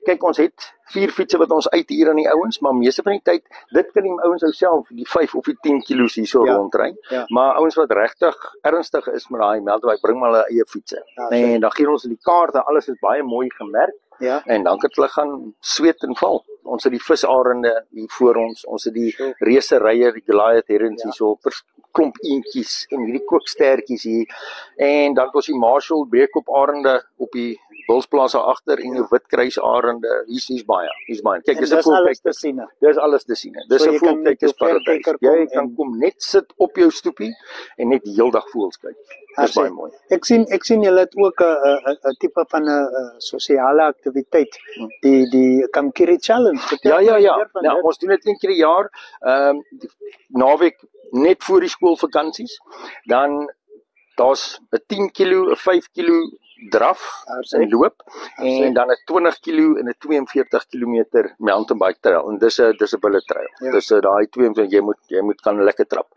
kyk, ons het 4 fietsse wat ons uithuur aan die ouens, maar meeste van die tyd, dit kan die ouens ou self, die 5 of die 10 kilos hierso rondry, maar ouens wat regtig ernstig is met daai meldwyk, bring maar hulle eie fietsse. En dan gee ons die kaarte, alles is baie mooi gemerk, en dan kan hulle gaan sweet en val. Ons het die visarende hier voor ons het die reserye, die Goliath herons hier so, klomp eentjies en hierdie kookstertjies hier, en dan het ons die Marshall breekop arende op die Wilsplaas agter en die witkruisarende, hier's baie. Kyk, dis 'n voelkyk te sien. Dis alles te sien. Dis 'n voelkyk is paradys. Jy kan kom net sit op jou stoepie en net die hele dag voels kyk. Dis baie mooi. Ek sien julle het ook 'n tipe van 'n sosiale aktiwiteit, die Kamkiri Challenge. Ja, ons doen dit 1 keer 'n jaar, naweek net voor die skoolvakansies. Dan daar's 'n 10 kilo, 'n 5 kilo draf en loop, en dan 'n 20 kilo en 'n 42 km mountain bike trail, en dis 'n bullet trail. Dis daai 22 jy moet kan lekker trap.